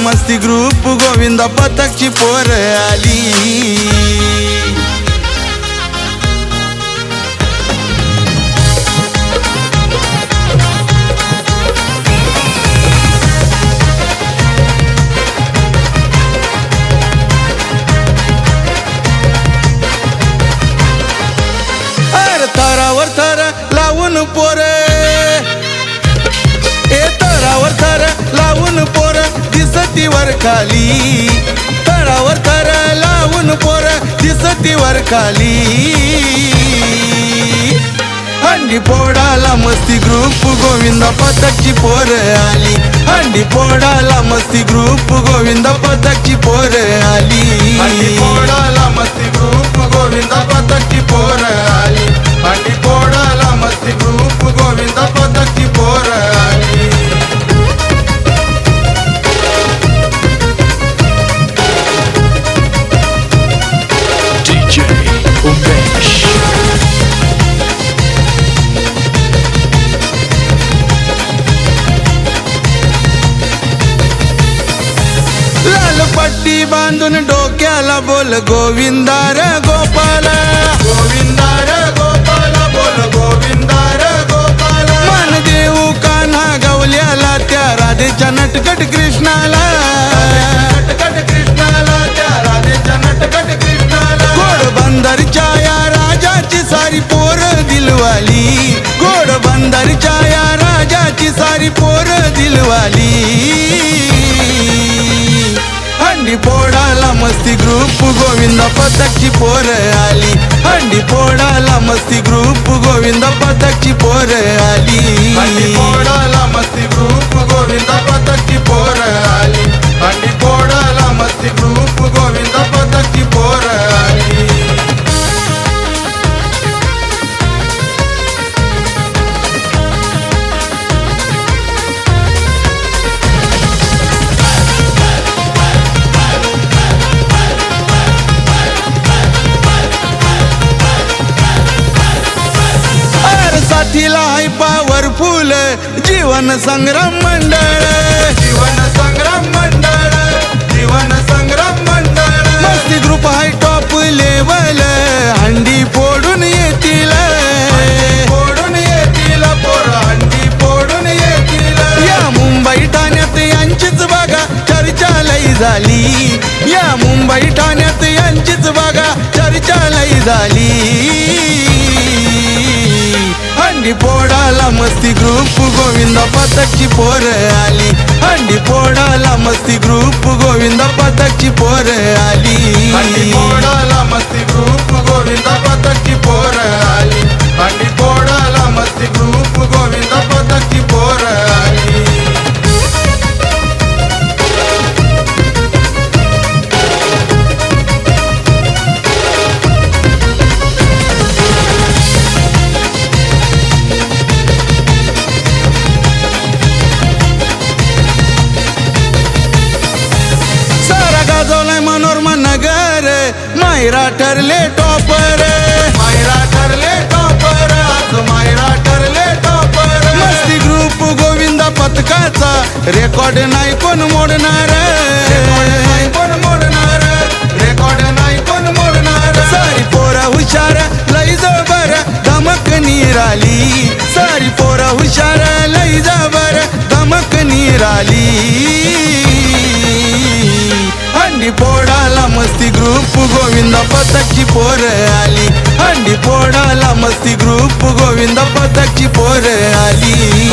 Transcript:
मस्ती ग्रुप गोविंदा पथकची पोर आली। थरावर थर लावून पोरे थरावर थर लावून पोर दिसती वर खाली थरावर थर लावून पोर दिसती वर खाली। हंडी फोडाला मस्ती ग्रुप गोविंदा पथकची पोर आली। हंडी फोडाला मस्ती ग्रुप गोविंदा पथकची पोर आली। हंडी फोडाला मस्ती ग्रुप गोविंदा पथकची पोर आली। हंडी फोडाला मस्ती ग्रुप गोविंदा पथकची पोर आली। DJ उमेश लाल पट्टी बांधून डोक्याला बोल गोविंदा रे गोपाल गोविंदा रे गोपाल बोल गोविंदा रे गोपाल। मन देऊ कान्हा गवल्याला त्या राधेच्या नटकट कृष्णाला नटकट कृष्णाला त्या राधेच्या नटकट कृष्णाला। गोड बंदरच्या या राजाची सारी पोर दिलवाली गोड बंदरच्या या राजाची सारी पोर दिलवाली। हंडी फोडाला मस्ती ग्रुप गोविंदा पथकची पोर आली। हंडी फोडाला मस्ती ग्रुप गोविंदा पथकची पोर आली। हंडी फोडाला मस्ती ग्रुप गोविंदा पथकची पोर आली। हंडी फोडाला मस्ती ग्रुप गोविंदा पथकची पोर आली। साथीला आहे पॉवरफुल जीवन संग्राम मंडळ जीवन संग्राम मंडळ जीवन संग्राम मंडळ। मस्ती ग्रुप आहे टॉप लेवल हंडी फोडून येतील फोडून येतील पोर हंडी फोडून येतील। या मुंबई ठाण्यात यांचीच बघा चर्चा लई झाली या मुंबई ठाण्यात यांचीच बघा चर्चा लई झाली। हंडी फोडाला मस्ती ग्रुप गोविंदा पथकची पोर आली। हंडी फोडाला मस्ती ग्रुप गोविंदा पथकची पोर आली। हंडी फोडाला मस्ती ग्रुप गोविंदा पथकची पोर आली। हंडी फोडाला मस्ती ग्रुप गोविंदा पथकची पोर आली। मनोरमा नगर मायरा ठरले टॉपर मायरा ठरले टॉपर आज मायरा ठरले टॉपर। मस्ती ग्रुप गोविंदा पथकाचा रेकॉर्ड नाही कोण मोडणार नाही कोण मोडणार रेकॉर्ड नाही कोण मोडणार। सारी पोरा हुशार लई जबर धमक निराली सारी पोरा हुशार लई जबर धमक निराली। हंडी फोडाला मस्ती ग्रुप गोविंदा पथकची पोर आली। हंडी फोडाला मस्ती ग्रुप गोविंदा पथकची पोर आली।